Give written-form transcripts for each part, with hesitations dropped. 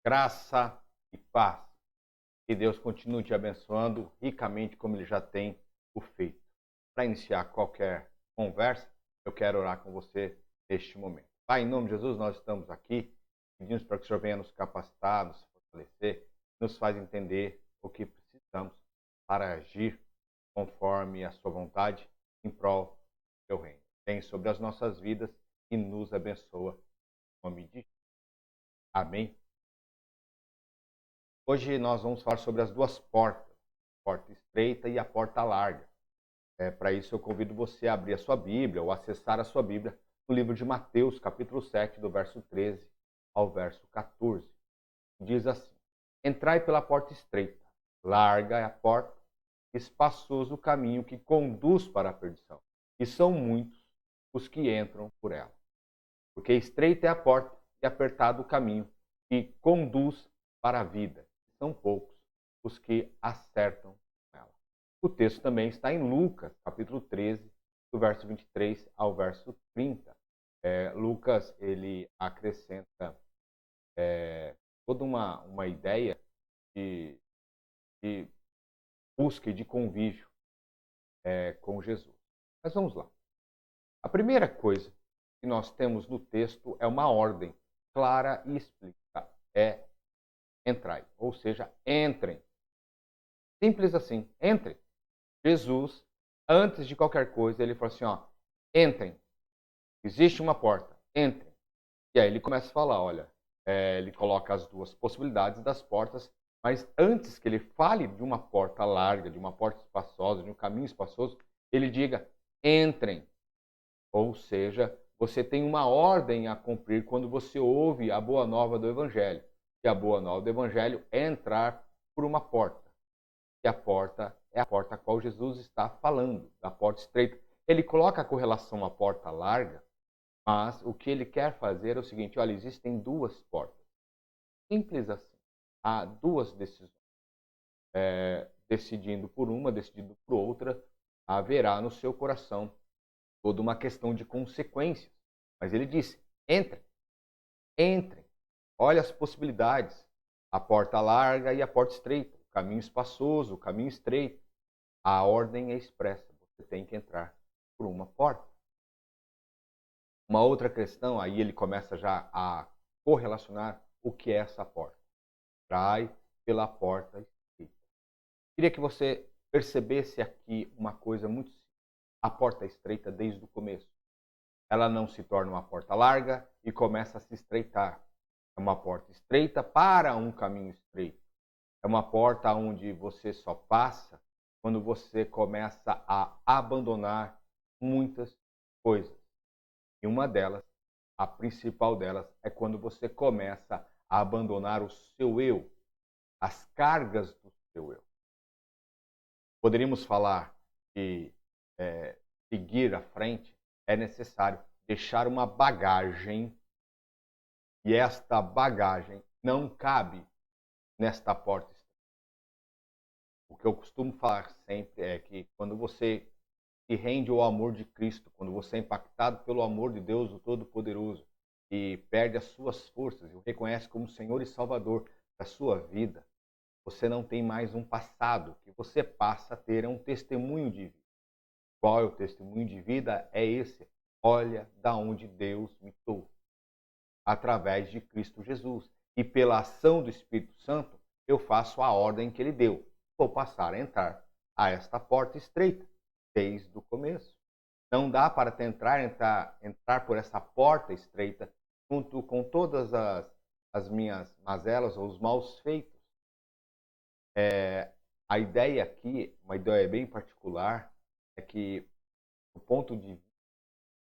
Graça e paz. Que Deus continue te abençoando ricamente como Ele já tem o feito. Para iniciar qualquer conversa, eu quero orar com você neste momento. Pai, em nome de Jesus, nós estamos aqui, pedimos para que o Senhor venha nos capacitar, nos fortalecer, nos faz entender o que precisamos para agir conforme a sua vontade em prol do seu reino. Vem sobre as nossas vidas e nos abençoa. Em nome de Jesus. Amém. Hoje nós vamos falar sobre as duas portas, a porta estreita e a porta larga. Para isso eu convido você a abrir a sua Bíblia ou acessar a sua Bíblia no livro de Mateus, capítulo 7, do verso 13 ao verso 14. Diz assim: Entrai pela porta estreita, larga é a porta, espaçoso o caminho que conduz para a perdição, e são muitos os que entram por ela. Porque estreita é a porta e apertado o caminho que conduz para a vida. São poucos os que acertam com ela. O texto também está em Lucas, capítulo 13, do verso 23 ao verso 30. Lucas, ele acrescenta toda uma ideia de busca e de convívio com Jesus. Mas vamos lá. A primeira coisa que nós temos no texto é uma ordem clara e explícita. É entrai, ou seja, entrem. Simples assim, entrem. Jesus, antes de qualquer coisa, ele falou assim, entrem. Existe uma porta, entrem. E aí ele começa a falar, olha, ele coloca as duas possibilidades das portas, mas antes que ele fale de uma porta larga, de uma porta espaçosa, de um caminho espaçoso, ele diga, entrem. Ou seja, você tem uma ordem a cumprir quando você ouve a boa nova do Evangelho. E a boa nova do Evangelho é entrar por uma porta. E a porta é a porta a qual Jesus está falando, da porta estreita. Ele coloca a correlação à porta larga, mas o que ele quer fazer é o seguinte, olha, existem duas portas. Simples assim. Há duas decisões. Decidindo por uma, decidindo por outra, haverá no seu coração toda uma questão de consequências. Mas ele disse, entrem, entrem. Olha as possibilidades. A porta larga e a porta estreita. O caminho espaçoso, o caminho estreito. A ordem é expressa. Você tem que entrar por uma porta. Uma outra questão, aí ele começa já a correlacionar o que é essa porta. Entrai pela porta estreita. Queria que você percebesse aqui uma coisa muito simples. A porta é estreita desde o começo. Ela não se torna uma porta larga e começa a se estreitar. É uma porta estreita para um caminho estreito. É uma porta onde você só passa quando você começa a abandonar muitas coisas. E uma delas, a principal delas, é quando você começa a abandonar o seu eu, as cargas do seu eu. Poderíamos falar que seguir à frente é necessário deixar uma bagagem e esta bagagem não cabe nesta porta. O que eu costumo falar sempre é que quando você se rende ao amor de Cristo, quando você é impactado pelo amor de Deus, o Todo-Poderoso, e perde as suas forças e o reconhece como Senhor e Salvador da sua vida, você não tem mais um passado, o que você passa a ter é um testemunho de vida. Qual é o testemunho de vida? É esse. Olha da onde Deus me trouxe. Através de Cristo Jesus. E pela ação do Espírito Santo, eu faço a ordem que ele deu. Vou passar a entrar a esta porta estreita, desde o começo. Não dá para entrar por essa porta estreita junto com todas as minhas mazelas ou os maus feitos. A ideia aqui, uma ideia bem particular, é que do ponto de vista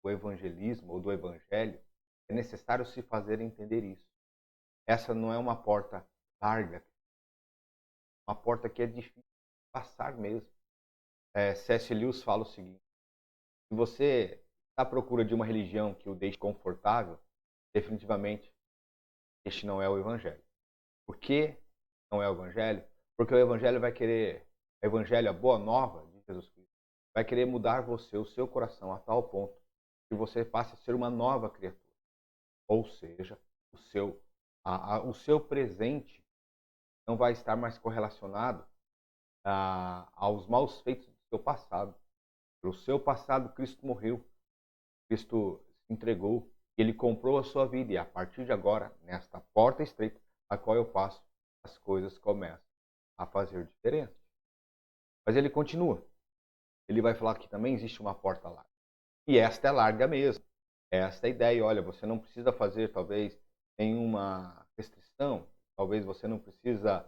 do evangelismo ou do evangelho, é necessário se fazer entender isso. Essa não é uma porta larga, uma porta que é difícil de passar mesmo. C.S. Lewis fala o seguinte, se você está à procura de uma religião que o deixe confortável, definitivamente este não é o evangelho. Por que não é o evangelho? Porque o evangelho vai querer, o evangelho, a boa nova de Jesus Cristo, vai querer mudar você, o seu coração, a tal ponto que você passe a ser uma nova criatura. Ou seja, o seu O seu presente não vai estar mais correlacionado aos maus feitos do seu passado. Pelo seu passado, Cristo morreu, Cristo se entregou, Ele comprou a sua vida, e a partir de agora, nesta porta estreita, a qual eu passo, as coisas começam a fazer diferença. Mas ele continua. Ele vai falar que também existe uma porta larga. E esta é larga mesmo. Esta é a ideia. Olha, você não precisa fazer, talvez, nenhuma restrição. Talvez você não precisa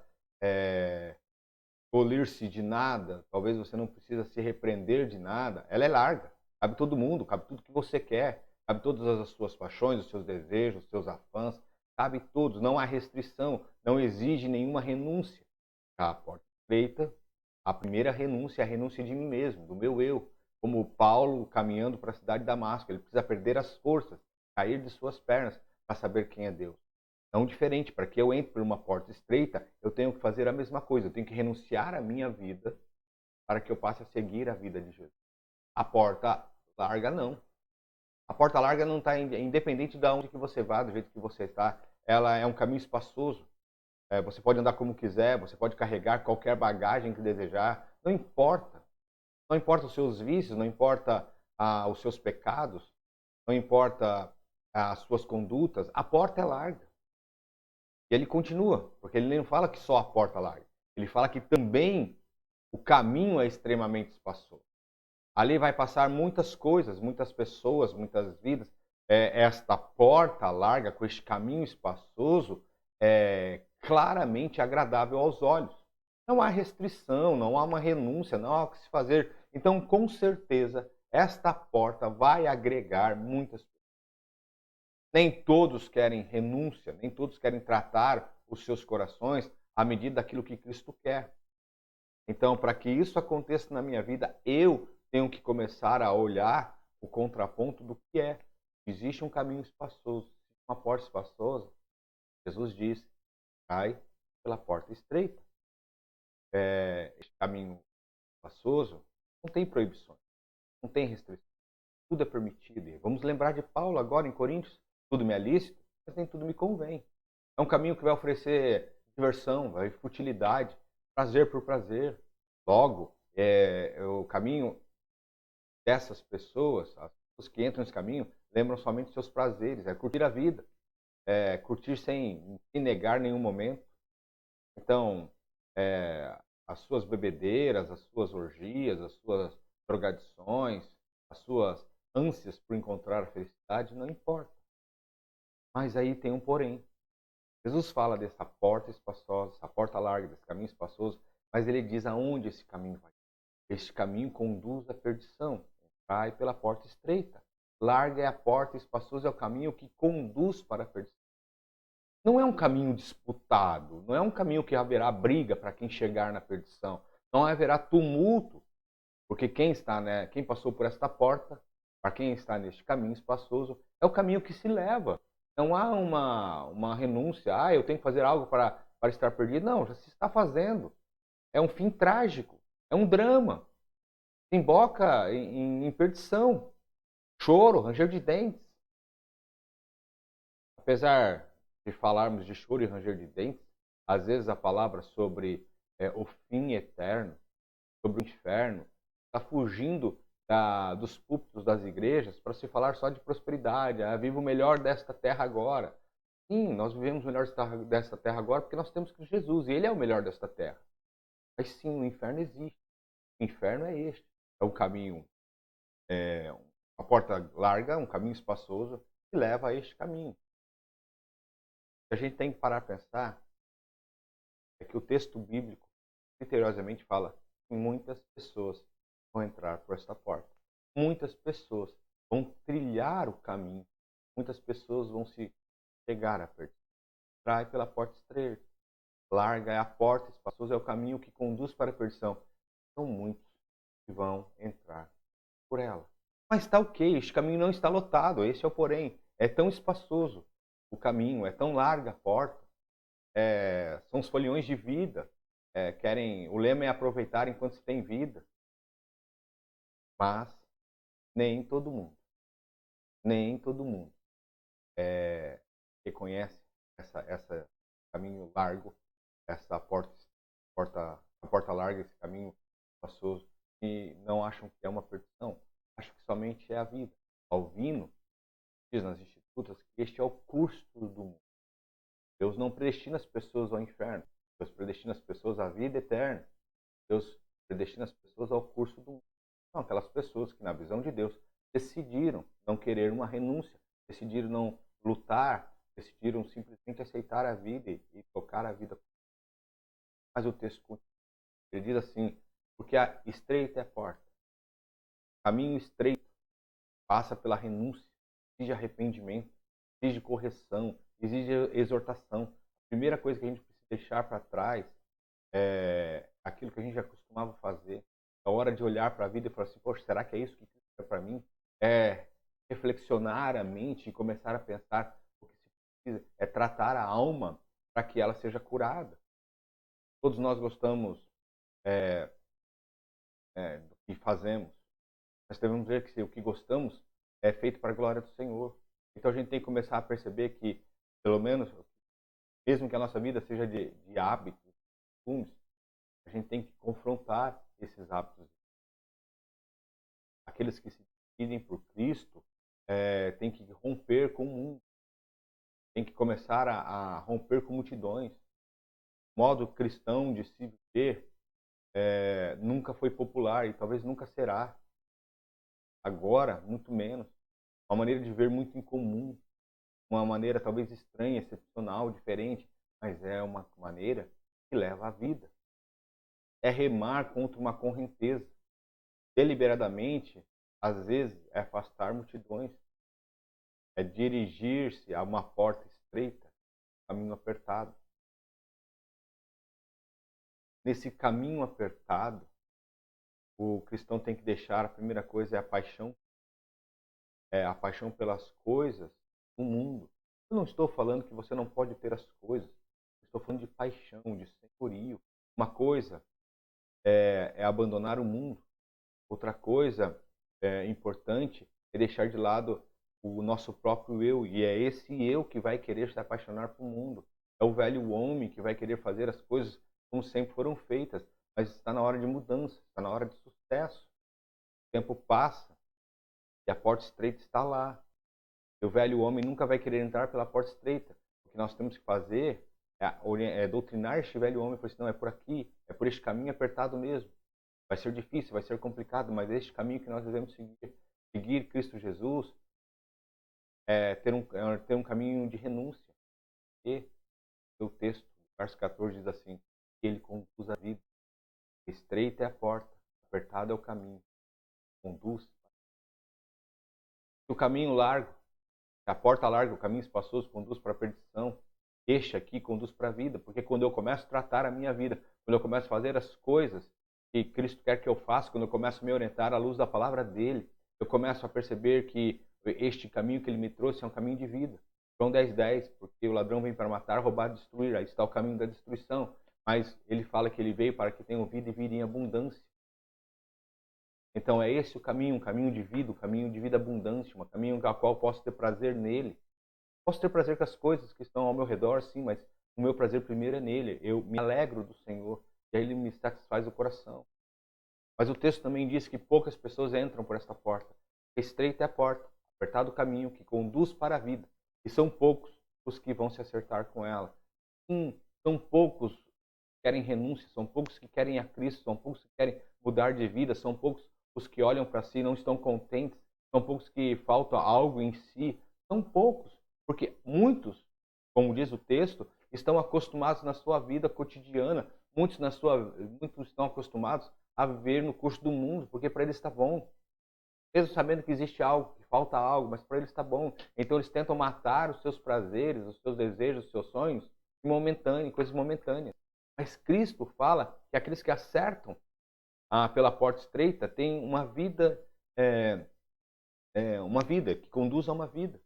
polir-se de nada. Talvez você não precisa se repreender de nada. Ela é larga. Cabe todo mundo, cabe tudo que você quer. Cabe todas as suas paixões, os seus desejos, os seus afãs. Cabe todos. Não há restrição. Não exige nenhuma renúncia. A porta estreita, a primeira renúncia é a renúncia de mim mesmo, do meu eu. Como Paulo caminhando para a cidade de Damasco, ele precisa perder as forças, cair de suas pernas para saber quem é Deus. Não diferente, para que eu entre por uma porta estreita, eu tenho que fazer a mesma coisa, eu tenho que renunciar à minha vida para que eu passe a seguir a vida de Jesus. A porta larga não. A porta larga não está independente de onde que você vá, do jeito que você está. Ela é um caminho espaçoso. Você pode andar como quiser, você pode carregar qualquer bagagem que desejar. Não importa. Não importa os seus vícios, não importa os seus pecados, não importa as suas condutas. A porta é larga. E ele continua, porque ele não fala que só a porta é larga. Ele fala que também o caminho é extremamente espaçoso. Ali vai passar muitas coisas, muitas pessoas, muitas vidas. Esta porta larga, com este caminho espaçoso, é claramente agradável aos olhos. Não há restrição, não há uma renúncia, não há o que se fazer. Então, com certeza, esta porta vai agregar muitas pessoas. Nem todos querem renúncia, nem todos querem tratar os seus corações à medida daquilo que Cristo quer. Então, para que isso aconteça na minha vida, eu tenho que começar a olhar o contraponto do que é. Existe um caminho espaçoso, uma porta espaçosa. Jesus disse, cai pela porta estreita. Este caminho espaçoso não tem proibições, não tem restrições. Tudo é permitido. E vamos lembrar de Paulo agora em Coríntios. Tudo me é lícito, mas nem tudo me convém. É um caminho que vai oferecer diversão, vai futilidade, prazer por prazer. Logo, o caminho dessas pessoas, as pessoas que entram nesse caminho, lembram somente dos seus prazeres, é curtir a vida, curtir sem se negar em nenhum momento. Então, as suas bebedeiras, as suas orgias, as suas drogadições, as suas ânsias por encontrar a felicidade, não importa. Mas aí tem um porém. Jesus fala dessa porta espaçosa, essa porta larga, desse caminho espaçoso, mas ele diz aonde esse caminho vai. Este caminho conduz à perdição. Vai pela porta estreita. Larga é a porta, espaçoso é o caminho que conduz para a perdição. Não é um caminho disputado, não é um caminho que haverá briga para quem chegar na perdição. Não haverá tumulto, porque quem passou por esta porta, para quem está neste caminho espaçoso, é o caminho que se leva. Não há uma renúncia, eu tenho que fazer algo para estar perdido. Não, já se está fazendo. É um fim trágico, é um drama. Emboca em perdição, choro, ranger de dentes. Apesar de falarmos de choro e ranger de dentes, às vezes a palavra sobre o fim eterno, sobre o inferno, está fugindo dos púlpitos das igrejas para se falar só de prosperidade. Viva o melhor desta terra agora. Sim, nós vivemos o melhor desta terra agora porque nós temos Cristo Jesus e Ele é o melhor desta terra. Mas sim, o inferno existe. O inferno é este. É o caminho, uma porta larga, um caminho espaçoso que leva a este caminho. A gente tem que parar para pensar que o texto bíblico literalmente fala que muitas pessoas vão entrar por esta porta. Muitas pessoas vão trilhar o caminho. Muitas pessoas vão se chegar a perdição. Trai pela porta estreita. Larga é a porta, espaçoso é o caminho que conduz para a perdição. São muitos que vão entrar por ela. Mas está ok, este caminho não está lotado, esse é o porém. É tão espaçoso o caminho, é tão larga a porta. São os foliões de vida. O lema é aproveitar enquanto se tem vida. Mas nem todo mundo reconhece essa caminho largo, essa porta larga, esse caminho espaçoso, e não acham que é uma perdição, acham que somente é a vida. Calvino diz nas Institutas que este é o curso do mundo. Deus não predestina as pessoas ao inferno, Deus predestina as pessoas à vida eterna. Deus predestina as pessoas ao curso do mundo. São aquelas pessoas que, na visão de Deus, decidiram não querer uma renúncia, decidiram não lutar, decidiram simplesmente aceitar a vida e tocar a vida. Mas o texto continua. Ele diz assim: porque a estreita é a porta, caminho estreito passa pela renúncia, exige arrependimento, exige correção, exige exortação. A primeira coisa que a gente precisa deixar para trás é aquilo que a gente já costumava fazer. É hora de olhar para a vida e falar assim: poxa, será que é isso que Cristo quer para mim? É reflexionar a mente e começar a pensar o que se precisa. É tratar a alma para que ela seja curada. Todos nós gostamos do que fazemos. Nós devemos ver que o que gostamos é feito para a glória do Senhor. Então a gente tem que começar a perceber que, pelo menos, mesmo que a nossa vida seja de hábitos, de costumes, a gente tem que confrontar esses hábitos. Aqueles que se decidem por Cristo têm que romper com o mundo, têm que começar a romper com multidões. O modo cristão de se viver nunca foi popular e talvez nunca será. Agora, muito menos. Uma maneira de ver muito incomum, uma maneira talvez estranha, excepcional, diferente, mas é uma maneira que leva à vida. É remar contra uma correnteza. Deliberadamente, às vezes, é afastar multidões. É dirigir-se a uma porta estreita, caminho apertado. Nesse caminho apertado, o cristão tem que deixar, a primeira coisa é a paixão. É a paixão pelas coisas do mundo. Eu não estou falando que você não pode ter as coisas. Eu estou falando de paixão, de senhorio. Uma coisa é abandonar o mundo. Outra coisa importante é deixar de lado o nosso próprio eu. E é esse eu que vai querer se apaixonar pelo mundo. É o velho homem que vai querer fazer as coisas como sempre foram feitas. Mas está na hora de mudança, está na hora de sucesso. O tempo passa e a porta estreita está lá. E o velho homem nunca vai querer entrar pela porta estreita. O que nós temos que fazer é doutrinar este velho homem, porque senão é por aqui, é por este caminho apertado mesmo. Vai ser difícil, vai ser complicado, mas é este caminho que nós devemos seguir. Seguir Cristo Jesus ter um caminho de renúncia. E o texto, verso 14, diz assim: que ele conduz a vida. Estreita é a porta, apertado é o caminho, conduz. O caminho largo, a porta larga, o caminho espaçoso conduz para a perdição. Este aqui conduz para a vida, porque quando eu começo a tratar a minha vida, quando eu começo a fazer as coisas que Cristo quer que eu faça, quando eu começo a me orientar à luz da palavra dele, eu começo a perceber que este caminho que ele me trouxe é um caminho de vida. João 10:10, porque o ladrão vem para matar, roubar e destruir. Aí está o caminho da destruição. Mas ele fala que ele veio para que tenham vida e vida em abundância. Então é esse o caminho, um caminho de vida, um caminho de vida abundante, um caminho ao qual eu posso ter prazer nele. Posso ter prazer com as coisas que estão ao meu redor, sim, mas o meu prazer primeiro é nele. Eu me alegro do Senhor e aí ele me satisfaz o coração. Mas o texto também diz que poucas pessoas entram por esta porta. Estreita é a porta, apertado o caminho que conduz para a vida. E são poucos os que vão se acertar com ela. Sim, são poucos que querem renúncia, são poucos que querem a Cristo, são poucos que querem mudar de vida, são poucos os que olham para si e não estão contentes, são poucos que falta algo em si. São poucos, porque muitos, como diz o texto, estão acostumados na sua vida cotidiana, muitos estão acostumados a viver no curso do mundo, porque para eles está bom. Mesmo sabendo que existe algo, que falta algo, mas para eles está bom. Então eles tentam matar os seus prazeres, os seus desejos, os seus sonhos, em coisas momentâneas. Mas Cristo fala que aqueles que acertam pela porta estreita têm uma vida que conduz a uma vida.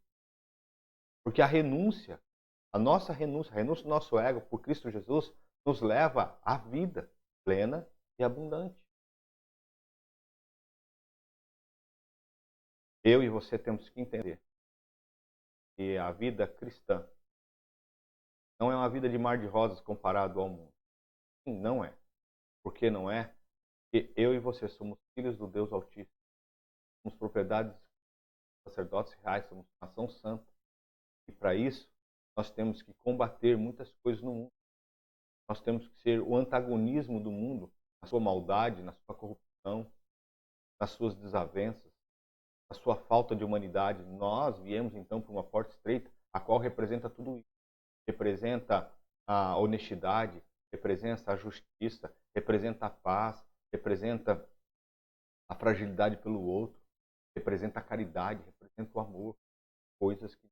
Porque a renúncia, a renúncia do nosso ego por Cristo Jesus, nos leva à vida plena e abundante. Eu e você temos que entender que a vida cristã Não é uma vida de mar de rosas comparado ao mundo. Sim, não é. Por que não é? Porque eu e você somos filhos do Deus Altíssimo. Somos propriedades, sacerdotes reais, somos nação santa. E para isso, nós temos que combater muitas coisas no mundo. Nós temos que ser o antagonismo do mundo, na sua maldade, na sua corrupção, nas suas desavenças, na sua falta de humanidade. Nós viemos então por uma porta estreita, a qual representa tudo isso. Representa a honestidade, representa a justiça, representa a paz, representa a fragilidade pelo outro, representa a caridade, representa o amor, coisas que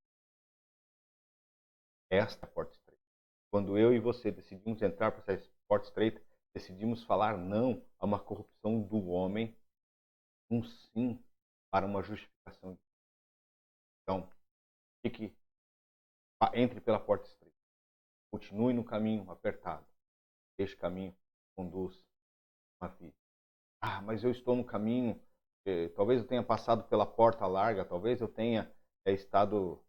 esta porta estreita. Quando eu e você decidimos entrar por essa porta estreita, decidimos falar não a uma corrupção do homem, um sim para uma justificação. Então, fique, entre pela porta estreita. Continue no caminho apertado. Este caminho conduz uma vida. Ah, mas eu estou no caminho, talvez eu tenha passado pela porta larga, talvez eu tenha estado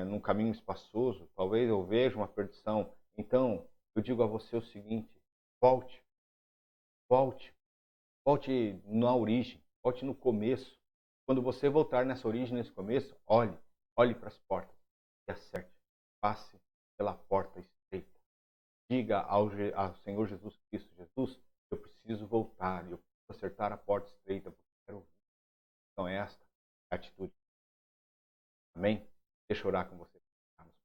num caminho espaçoso, talvez eu veja uma perdição. Então, eu digo a você o seguinte: volte, volte, volte na origem, volte no começo. Quando você voltar nessa origem, nesse começo, olhe para as portas e acerte. Passe pela porta estreita. Diga ao Senhor Jesus Cristo: Jesus, eu preciso voltar, eu preciso acertar a porta estreita, porque eu quero ouvir. Então, esta é a atitude. Amém? Deixa eu orar com você.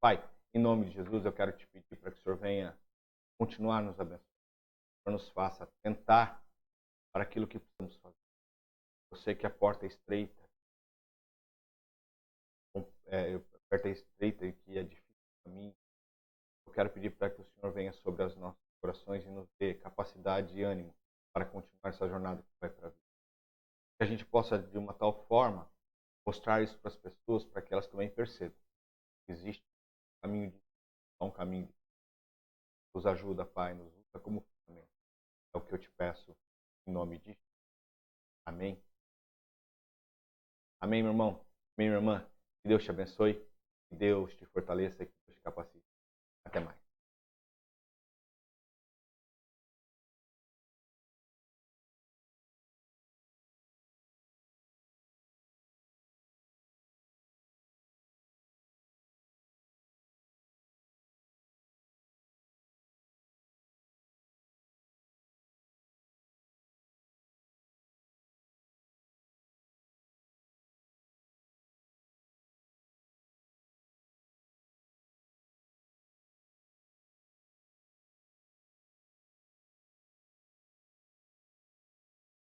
Pai, em nome de Jesus, eu quero te pedir para que o Senhor venha continuar nos abençoando. Que o Senhor nos faça tentar para aquilo que precisamos fazer. Eu sei que a porta é estreita, a porta é estreita e que é difícil para mim. Eu quero pedir para que o Senhor venha sobre os nossos corações e nos dê capacidade e ânimo para continuar essa jornada que vai para a vida. Que a gente possa, de uma tal forma, mostrar isso para as pessoas, para que elas também percebam que existe um caminho de um caminho de nos ajuda, Pai, nos usa como ferramenta. É o que eu te peço em nome de Jesus. Amém. Amém, meu irmão. Amém, minha irmã. Que Deus te abençoe, que Deus te fortaleça e que Deus te capacite. Até mais.